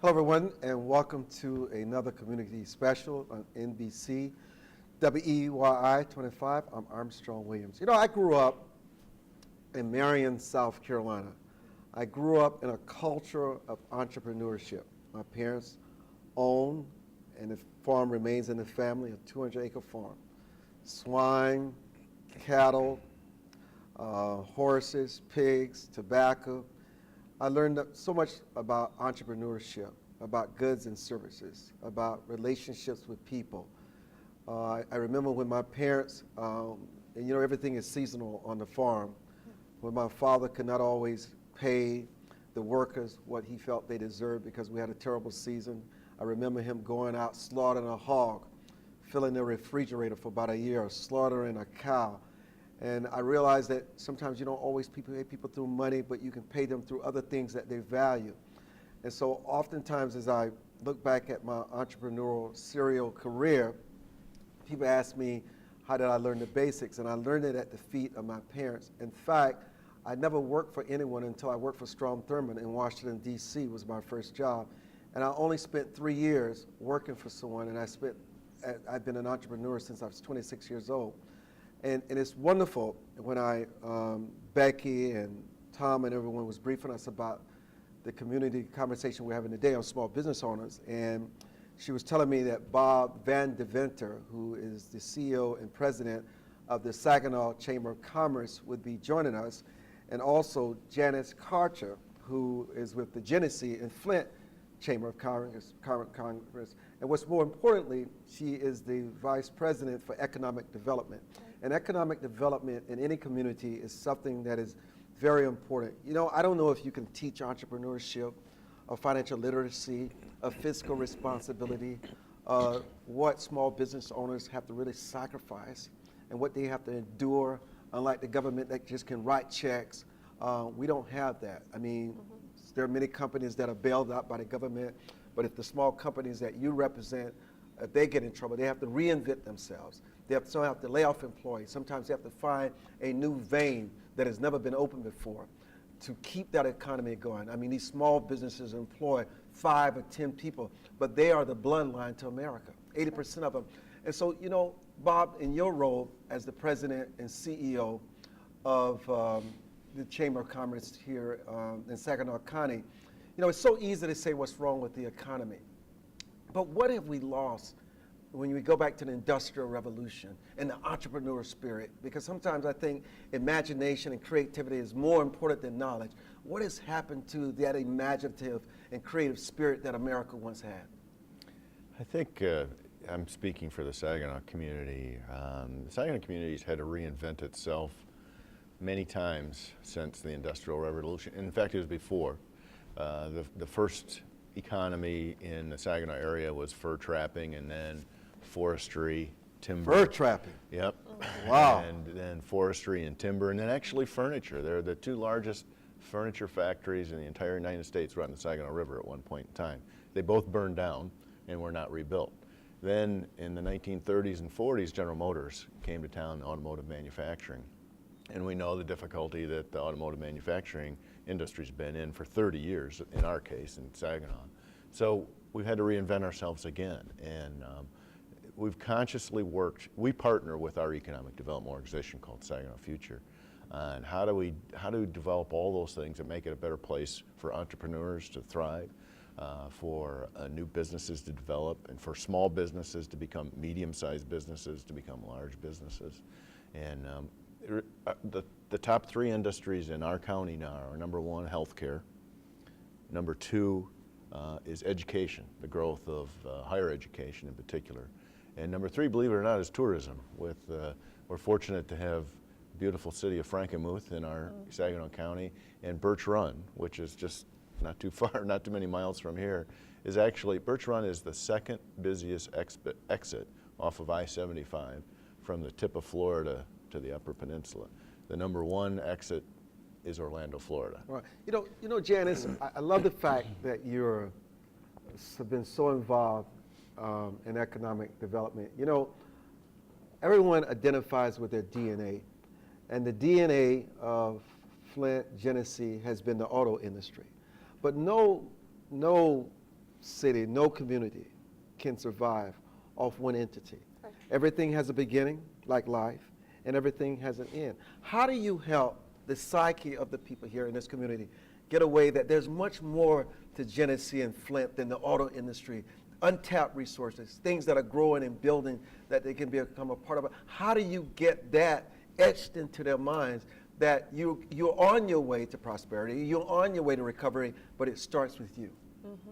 Hello, everyone, and welcome to another community special on NBC WEYI 25. I'm Armstrong Williams. You know, I grew up in Marion, South Carolina. I grew up in a culture of entrepreneurship. My parents owned, and the farm remains in the family, a 200-acre farm. Swine, cattle, horses, pigs, tobacco. I learned so much about entrepreneurship, about goods and services, about relationships with people. I remember when my parents, and you know, everything is seasonal on the farm, when my father could not always pay the workers what he felt they deserved because we had a terrible season. I remember him going out slaughtering a hog, filling the refrigerator for about a year, slaughtering a cow. And I realized that sometimes you don't always pay people through money, but you can pay them through other things that they value. And so oftentimes as I look back at my entrepreneurial serial career, people ask me, how did I learn the basics? And I learned it at the feet of my parents. In fact, I never worked for anyone until I worked for Strom Thurmond in Washington, D.C. was my first job. And I only spent 3 years working for someone, and I've been an entrepreneur since I was 26 years old. And it's wonderful when Becky and Tom and everyone was briefing us about the community conversation we're having today on small business owners. And she was telling me that Bob Van Deventer, who is the CEO and president of the Saginaw Chamber of Commerce, would be joining us. And also Janice Karcher, who is with the Genesee and Flint Chamber of Congress. And what's more importantly, she is the vice president for economic development. And economic development in any community is something that is very important. You know, I don't know if you can teach entrepreneurship, or financial literacy, of fiscal responsibility, what small business owners have to really sacrifice and what they have to endure, unlike the government that just can write checks. We don't have that. I mean, there are many companies that are bailed out by the government, but if the small companies that you represent, if they get in trouble, they have to reinvent themselves. They have to lay off employees. Sometimes they have to find a new vein that has never been opened before to keep that economy going. I mean, these small businesses employ 5 or 10 people, but they are the bloodline to America, 80% of them. And so, you know, Bob, in your role as the president and CEO of the Chamber of Commerce here in Saginaw County, you know, it's so easy to say what's wrong with the economy. But what have we lost when we go back to the Industrial Revolution and the entrepreneur spirit? Because sometimes I think imagination and creativity is more important than knowledge. What has happened to that imaginative and creative spirit that America once had? I think I'm speaking for the Saginaw community. The Saginaw community has had to reinvent itself many times since the Industrial Revolution. In fact, it was before. The first economy in the Saginaw area was fur trapping, and then forestry, timber. Fur trapping? Yep. Wow. And then forestry and timber, and then actually furniture. They're the 2 largest furniture factories in the entire United States right on the Saginaw River at one point in time. They both burned down and were not rebuilt. Then in the 1930s and 40s, General Motors came to town, automotive manufacturing. And we know the difficulty that the automotive manufacturing industry's been in for 30 years, in our case, in Saginaw. So we've had to reinvent ourselves again. And we've consciously worked, we partner with our economic development organization called Saginaw Future. And how do we develop all those things that make it a better place for entrepreneurs to thrive, for new businesses to develop, and for small businesses to become medium-sized businesses, to become large businesses. And the top 3 industries in our county now are, number 1, healthcare. Number 2 is education, the growth of higher education in particular. And number 3, believe it or not, is tourism. We're fortunate to have the beautiful city of Frankenmuth in our Saginaw County, and Birch Run, which is just not too far, not too many miles from here, is actually, Birch Run is the second busiest exit off of I-75 from the tip of Florida to the Upper Peninsula. The number 1 exit is Orlando, Florida. Right. You know, Janice, I love the fact that you've been so involved in economic development. You know, everyone identifies with their DNA, and the DNA of Flint, Genesee has been the auto industry. But no city, no community can survive off one entity. Right. Everything has a beginning, like life, and everything has an end. How do you help the psyche of the people here in this community get away that there's much more to Genesee and Flint than the auto industry, untapped resources, things that are growing and building that they can become a part of? How do you get that etched into their minds that you're on your way to prosperity, you're on your way to recovery, but it starts with you? Mm-hmm.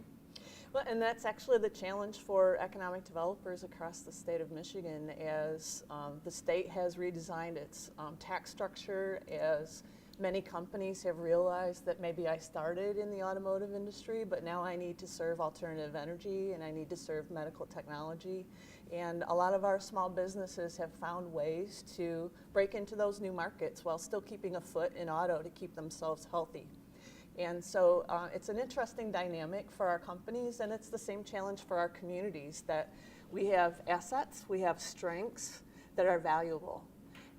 Well, and that's actually the challenge for economic developers across the state of Michigan as the state has redesigned its tax structure, as many companies have realized that maybe I started in the automotive industry, but now I need to serve alternative energy and I need to serve medical technology. And a lot of our small businesses have found ways to break into those new markets while still keeping a foot in auto to keep themselves healthy. And so it's an interesting dynamic for our companies, and it's the same challenge for our communities, that we have assets, we have strengths that are valuable.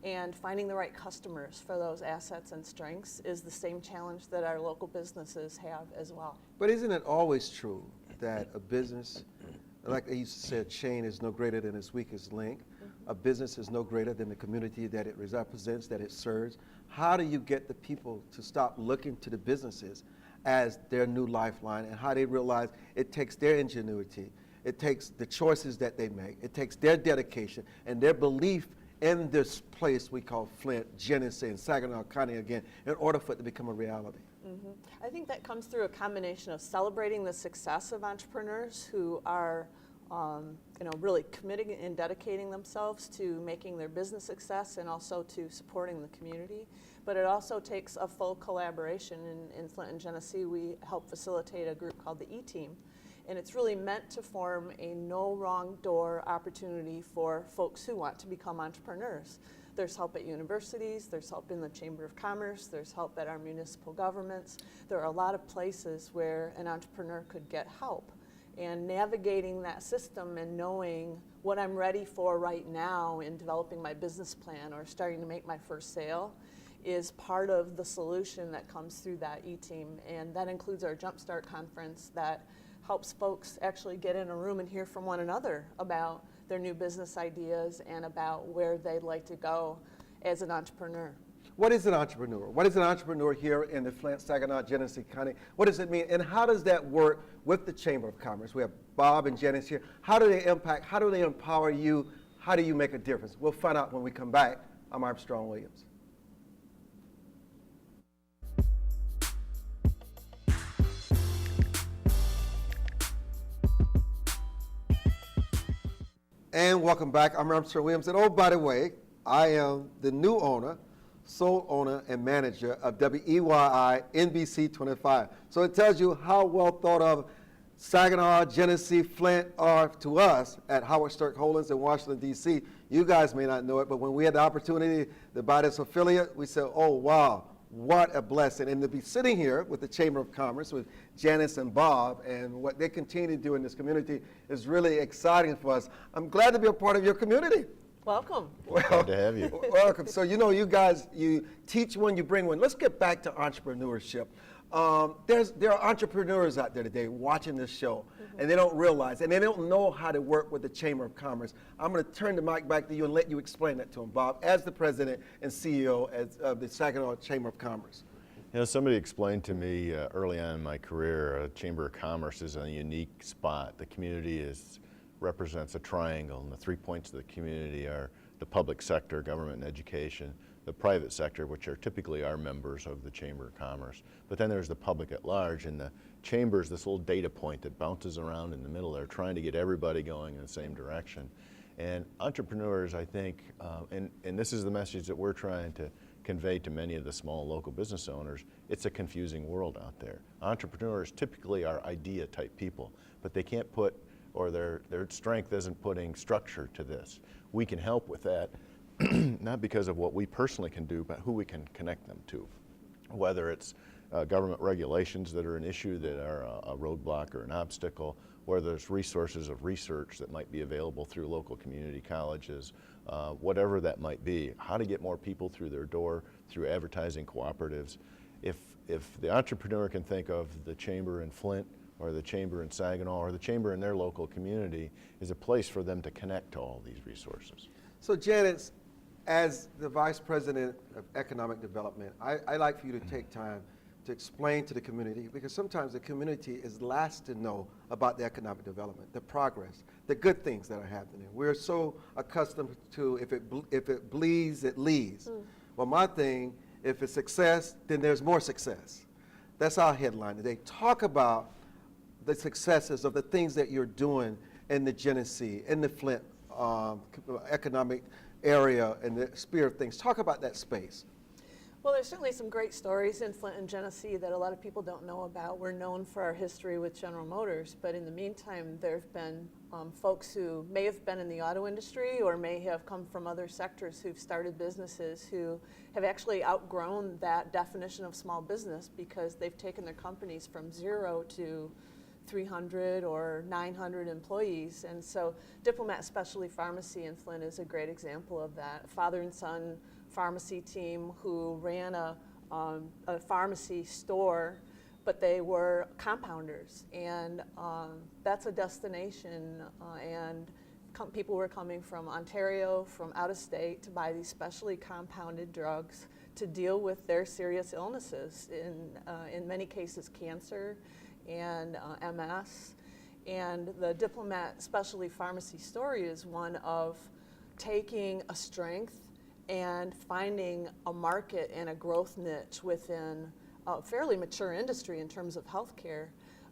And finding the right customers for those assets and strengths is the same challenge that our local businesses have as well. But isn't it always true that a business, like I used to say, a chain is no greater than its weakest link? A business is no greater than the community that it represents, that it serves. How do you get the people to stop looking to the businesses as their new lifeline, and how they realize it takes their ingenuity, it takes the choices that they make, it takes their dedication and their belief in this place we call Flint, Genesee, and Saginaw County again, in order for it to become a reality? Mm-hmm. I think that comes through a combination of celebrating the success of entrepreneurs who are really committing and dedicating themselves to making their business success and also to supporting the community. But it also takes a full collaboration. In Flint and Genesee, we help facilitate a group called the E-Team. And it's really meant to form a no wrong door opportunity for folks who want to become entrepreneurs. There's help at universities, there's help in the Chamber of Commerce, there's help at our municipal governments. There are a lot of places where an entrepreneur could get help. And navigating that system and knowing what I'm ready for right now in developing my business plan or starting to make my first sale is part of the solution that comes through that E-Team. And that includes our Jumpstart conference that helps folks actually get in a room and hear from one another about their new business ideas and about where they'd like to go as an entrepreneur. What is an entrepreneur? What is an entrepreneur here in the Flint, Saginaw, Genesee County? What does it mean? And how does that work with the Chamber of Commerce? We have Bob and Janice here. How do they impact? How do they empower you? How do you make a difference? We'll find out when we come back. I'm Armstrong Williams. And welcome back. I'm Armstrong Williams. And oh, by the way, I am the new owner, sole owner and manager of WEYI NBC 25. So it tells you how well thought of Saginaw, Genesee, Flint are to us at Howard Stark Holdings in Washington, D.C. You guys may not know it, but when we had the opportunity to buy this affiliate, we said, oh, wow, what a blessing. And to be sitting here with the Chamber of Commerce, with Janice and Bob, and what they continue to do in this community is really exciting for us. I'm glad to be a part of your community. Welcome. Well, Glad to have you. Welcome. So, you guys, you teach one, you bring one. Let's get back to entrepreneurship. There are entrepreneurs out there today watching this show, and they don't realize, and they don't know how to work with the Chamber of Commerce. I'm going to turn the mic back to you and let you explain that to them, Bob, as the president and CEO of the Saginaw Chamber of Commerce. Somebody explained to me early on in my career, Chamber of Commerce is a unique spot. The community represents a triangle, and the 3 points of the community are the public sector, government and education, the private sector, which are typically our members of the Chamber of Commerce. But then there's the public at large, and the chamber is this little data point that bounces around in the middle there, trying to get everybody going in the same direction. And entrepreneurs, I think, and this is the message that we're trying to convey to many of the small local business owners, it's a confusing world out there. Entrepreneurs typically are idea type people, but they can't put, or their strength isn't putting structure to this. We can help with that, not because of what we personally can do, but who we can connect them to. Whether it's government regulations that are an issue, that are a roadblock or an obstacle, where there's resources of research that might be available through local community colleges, whatever that might be, how to get more people through their door, through advertising cooperatives. If the entrepreneur can think of the chamber in Flint or the chamber in Saginaw or the chamber in their local community is a place for them to connect to all these resources. So Janice, as the Vice President of Economic Development, I'd like for you to take time to explain to the community, because sometimes the community is last to know about the economic development, the progress, the good things that are happening. We're so accustomed to if it bleeds, it leads. Well, my thing, if it's success, then there's more success. That's our headline today. Talk about the successes of the things that you're doing in the Genesee, in the Flint economic area, and the spirit of things. Talk about that space. Well, there's certainly some great stories in Flint and Genesee that a lot of people don't know about. We're known for our history with General Motors, but in the meantime, there have been folks who may have been in the auto industry or may have come from other sectors who've started businesses who have actually outgrown that definition of small business because they've taken their companies from 0 to 300 or 900 employees. And so Diplomat Specialty Pharmacy in Flint is a great example of that. Father and son pharmacy team who ran a pharmacy store, but they were compounders, and that's a destination, and people were coming from Ontario, from out of state, to buy these specially compounded drugs to deal with their serious illnesses, in many cases cancer and MS. And the Diplomat Specialty Pharmacy story is one of taking a strength and finding a market and a growth niche within a fairly mature industry in terms of healthcare.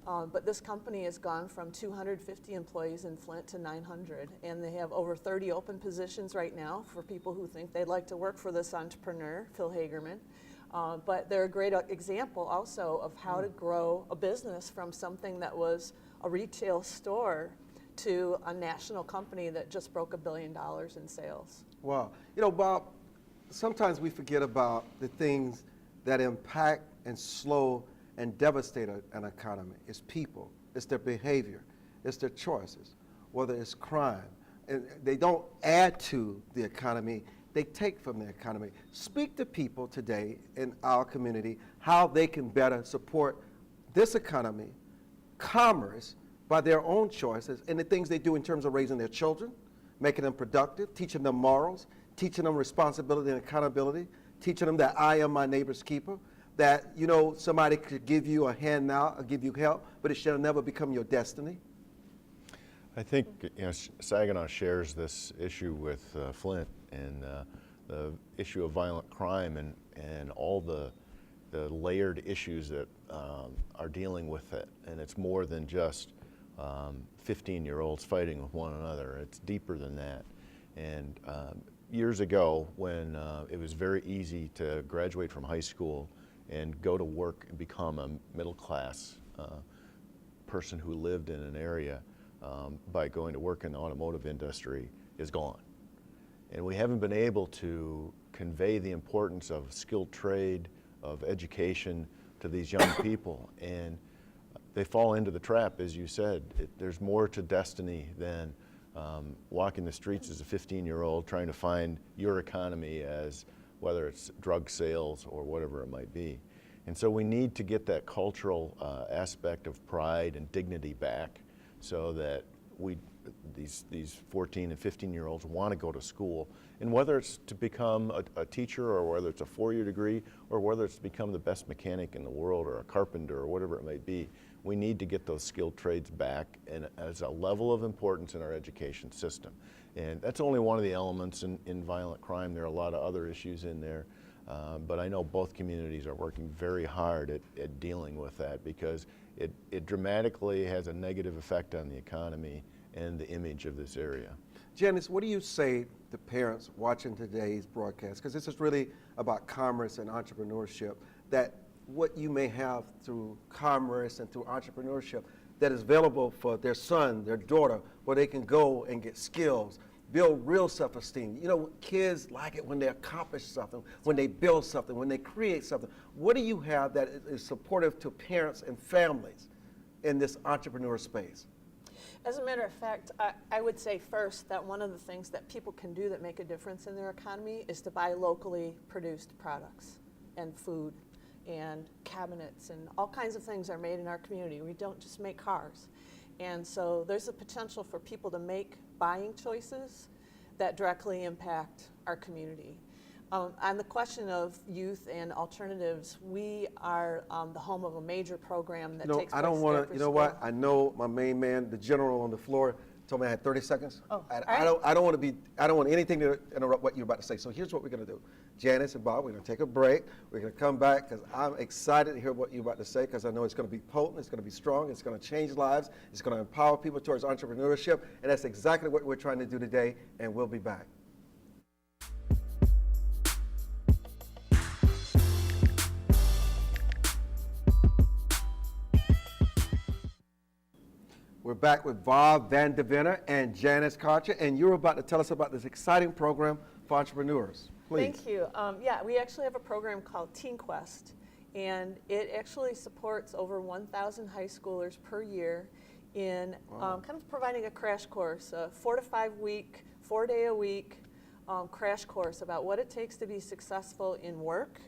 But this company has gone from 250 employees in Flint to 900, and they have over 30 open positions right now for people who think they'd like to work for this entrepreneur, Phil Hagerman. But they're a great example also of how to grow a business from something that was a retail store to a national company that just broke $1 billion in sales. Wow. You know, Bob, sometimes we forget about the things that impact and slow and devastate an economy. It's people, it's their behavior, it's their choices, whether it's crime. And they don't add to the economy, they take from the economy. Speak to people today in our community how they can better support this economy, commerce, by their own choices and the things they do in terms of raising their children, making them productive, teaching them morals, teaching them responsibility and accountability, teaching them that I am my neighbor's keeper, that, you know, somebody could give you a hand now or give you help, but it shall never become your destiny. I think, you know, Saginaw shares this issue with Flint and the issue of violent crime and all the layered issues that are dealing with it. And it's more than just 15-year-olds fighting with one another. It's deeper than that. And years ago, when it was very easy to graduate from high school and go to work and become a middle-class person who lived in an area by going to work in the automotive industry, is gone. And we haven't been able to convey the importance of skilled trade, of education to these young people. And they fall into the trap, as you said. There's more to destiny than walking the streets as a 15-year-old trying to find your economy, as whether it's drug sales or whatever it might be. And so we need to get that cultural aspect of pride and dignity back, so that these 14 and 15-year-olds want to go to school. And whether it's to become a teacher, or whether it's a 4-year degree, or whether it's to become the best mechanic in the world, or a carpenter, or whatever it might be, we need to get those skilled trades back and as a level of importance in our education system. And that's only one of the elements in violent crime. There are a lot of other issues in there. But I know both communities are working very hard at dealing with that, because it dramatically has a negative effect on the economy and the image of this area. Janice, what do you say to parents watching today's broadcast? Because this is really about commerce and entrepreneurship, that what you may have through commerce and through entrepreneurship that is available for their son, their daughter, where they can go and get skills, build real self-esteem. You know, kids like it when they accomplish something, when they build something, when they create something. What do you have that is supportive to parents and families in this entrepreneur space? As a matter of fact, I would say first that one of the things that people can do that make a difference in their economy is to buy locally produced products and food. and cabinets and all kinds of things are made in our community. We don't just make cars. And so there's a potential for people to make buying choices that directly impact our community. On the question of youth and alternatives, we are the home of a major program that takes place I don't want after to, you know school. what? I know my main man, the general on the floor, told me I had 30 seconds. Oh, I don't want anything to interrupt what you're about to say. So here's what we're going to do. Janice and Bob, we're going to take a break. We're going to come back because I'm excited to hear what you're about to say because I know it's going to be potent, it's going to be strong, it's going to change lives, it's going to empower people towards entrepreneurship, and that's exactly what we're trying to do today, and we'll be back. We're back with Bob Van Deventer and Janice Karcher, and you're about to tell us about this exciting program for entrepreneurs. Please. Thank you. Yeah, we actually have a program called Teen Quest, and it actually supports over 1,000 high schoolers per year in kind of providing a crash course, a 4 to 5 week, 4-day-a-week crash course about what it takes to be successful in work,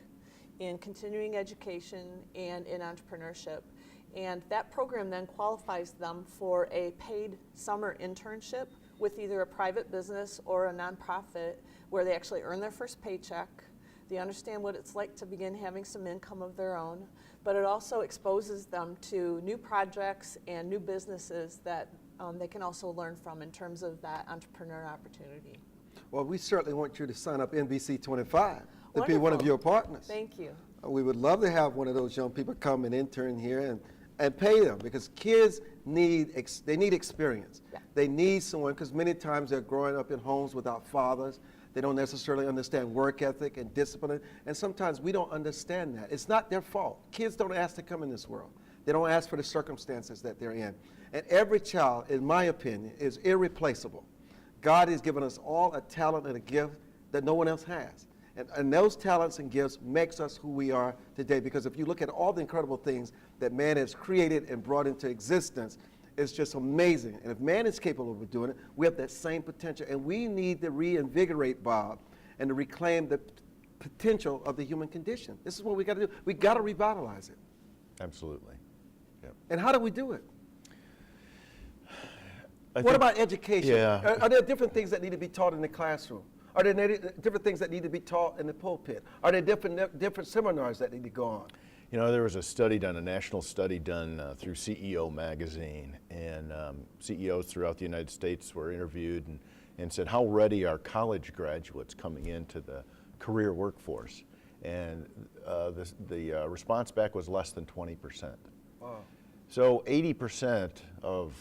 in continuing education, and in entrepreneurship. And that program then qualifies them for a paid summer internship with either a private business or a nonprofit where they actually earn their first paycheck. They understand what it's like to begin having some income of their own, but it also exposes them to new projects and new businesses that they can also learn from in terms of that entrepreneur opportunity. Well, we certainly want you to sign up NBC 25 to be one of Wonderful. your partners. Thank you. We would love to have one of those young people come and intern here and pay them because kids need experience. Yeah. They need someone because many times they're growing up in homes without fathers. They don't necessarily understand work ethic and discipline, and sometimes we don't understand that. It's not their fault. Kids don't ask to come in this world. They don't ask for the circumstances that they're in. And every child, in my opinion, is irreplaceable. God has given us all a talent and a gift that no one else has. And those talents and gifts makes us who we are today, because if you look at all the incredible things that man has created and brought into existence, it's just amazing. And if man is capable of doing it, we have that same potential. And we need to reinvigorate, Bob, and to reclaim the potential of the human condition. This is what we got to do. We got to revitalize it. Absolutely. Yep. And how do we do it? What What about education? Yeah. Are there different things that need to be taught in the classroom? Are there different things that need to be taught in the pulpit? Are there different seminars that need to go on? You know, there was a study done, a national study done through CEO magazine, and CEOs throughout the United States were interviewed and said, how ready are college graduates coming into the career workforce? And the response back was less than 20%. Wow. So 80% of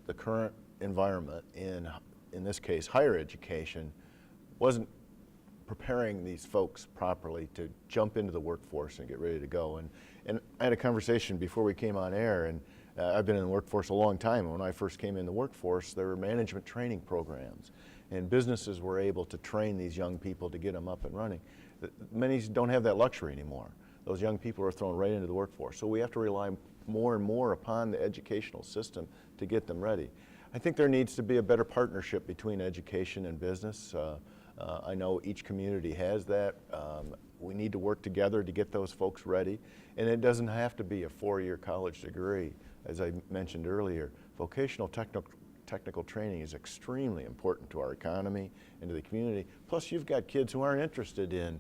the current environment, in this case higher education, wasn't preparing these folks properly to jump into the workforce and get ready to go. And I had a conversation before we came on air, and I've been in the workforce a long time. When I first came in the workforce, there were management training programs, and businesses were able to train these young people to get them up and running. Many don't have that luxury anymore. Those young people are thrown right into the workforce. So we have to rely more and more upon the educational system to get them ready. I think there needs to be a better partnership between education and business. I know each community has that. We need to work together to get those folks ready. And it doesn't have to be a 4-year college degree. As I mentioned earlier, vocational technical training is extremely important to our economy and to the community. Plus, you've got kids who aren't interested in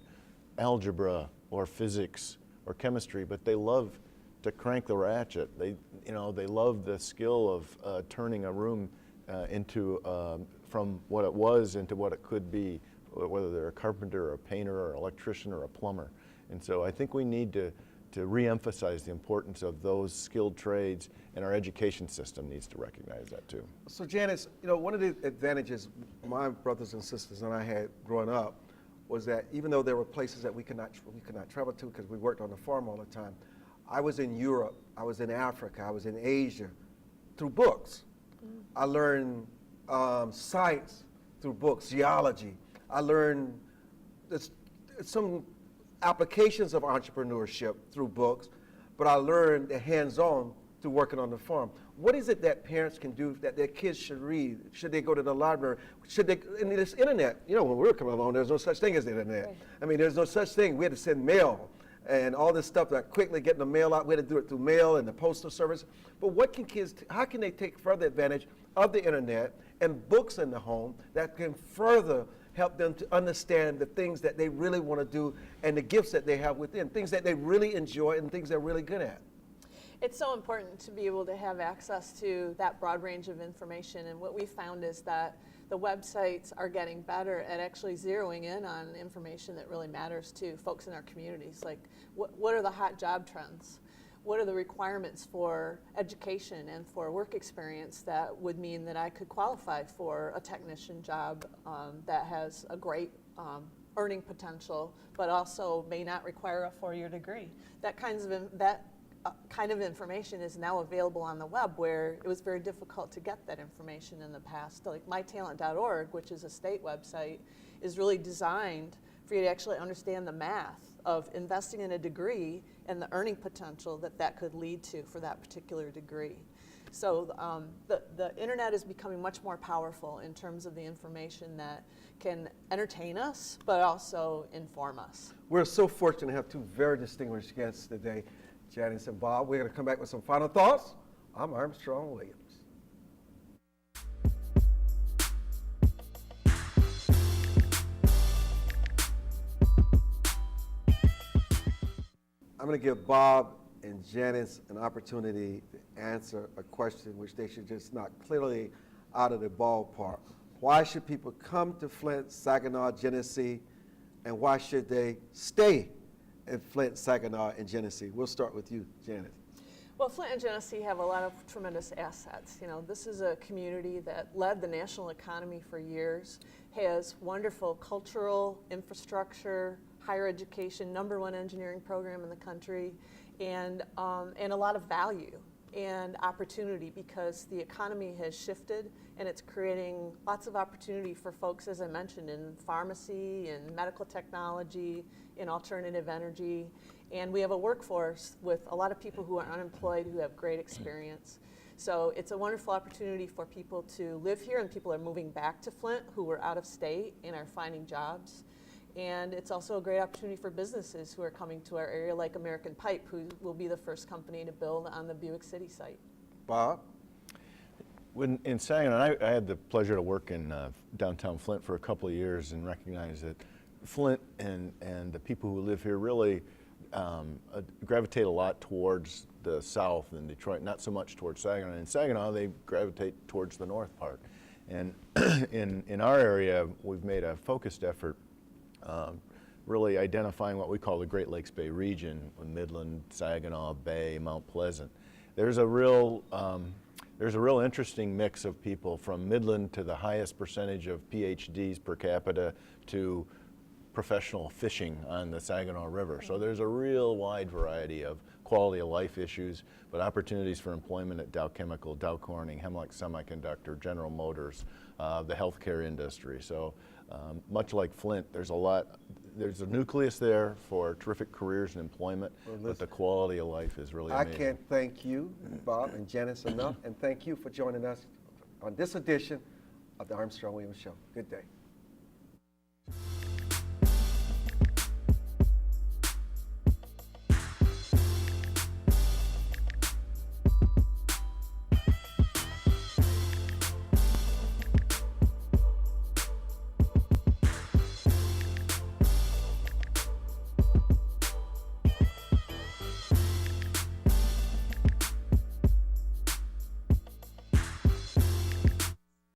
algebra or physics or chemistry, but they love to crank the ratchet. They love the skill of turning a room from what it was into what it could be, whether they're a carpenter or a painter or an electrician or a plumber. And so I think we need to re-emphasize the importance of those skilled trades, and our education system needs to recognize that too. So Janice, one of the advantages my brothers and sisters and I had growing up was that even though there were places that we could not travel to because we worked on the farm all the time, I was in Europe, I was in Africa, I was in Asia through books. I learned science through books, geology. I learned some applications of entrepreneurship through books, but I learned the hands-on through working on the farm. What is it that parents can do that their kids should read? Should they go to the library? Should they, in this internet, when we were coming along, there's no such thing as the internet. Right. I mean, there's no such thing. We had to send mail. and all this stuff that quickly getting the mail out. We had to do it through mail and the postal service. But what can kids, how can they take further advantage of the internet and books in the home that can further help them to understand the things that they really want to do and the gifts that they have within, things that they really enjoy and things they're really good at? It's so important to be able to have access to that broad range of information, and what we found is that the websites are getting better at actually zeroing in on information that really matters to folks in our communities, like what are the hot job trends? What are the requirements for education and for work experience that would mean that I could qualify for a technician job that has a great earning potential, but also may not require a 4-year degree? That kind of information is now available on the web, where it was very difficult to get that information in the past. Like mytalent.org, which is a state website, is really designed for you to actually understand the math of investing in a degree and the earning potential that that could lead to for that particular degree. So the internet is becoming much more powerful in terms of the information that can entertain us, but also inform us. We're so fortunate to have two very distinguished guests today, Janice and Bob. We're going to come back with some final thoughts. I'm Armstrong Williams. I'm going to give Bob and Janice an opportunity to answer a question which they should just not clearly out of the ballpark. Why should people come to Flint, Saginaw, Genesee, and why should they stay in Flint, Saginaw, and Genesee? We'll start with you, Janice. Well, Flint and Genesee have a lot of tremendous assets. You know, this is a community that led the national economy for years, has wonderful cultural infrastructure, higher education, #1 engineering program in the country, and a lot of value and opportunity, because the economy has shifted and it's creating lots of opportunity for folks, as I mentioned, in pharmacy, in medical technology, in alternative energy. And we have a workforce with a lot of people who are unemployed who have great experience. So it's a wonderful opportunity for people to live here, and people are moving back to Flint who were out of state and are finding jobs. And it's also a great opportunity for businesses who are coming to our area, like American Pipe, who will be the first company to build on the Buick City site. Bob? In Saginaw, I had the pleasure to work in downtown Flint for a couple of years and recognize that Flint and the people who live here really gravitate a lot towards the south in Detroit, not so much towards Saginaw. In Saginaw, they gravitate towards the north part. And in our area, we've made a focused effort really identifying what we call the Great Lakes Bay region, Midland, Saginaw, Bay, Mount Pleasant. There's a real interesting mix of people from Midland to the highest percentage of PhDs per capita to professional fishing on the Saginaw River. So there's a real wide variety of quality of life issues, but opportunities for employment at Dow Chemical, Dow Corning, Hemlock Semiconductor, General Motors, the healthcare industry. So much like Flint, there's a nucleus there for terrific careers and employment, but the quality of life is really amazing. I can't thank you, Bob and Janice, enough, and thank you for joining us on this edition of the Armstrong Williams Show. Good day.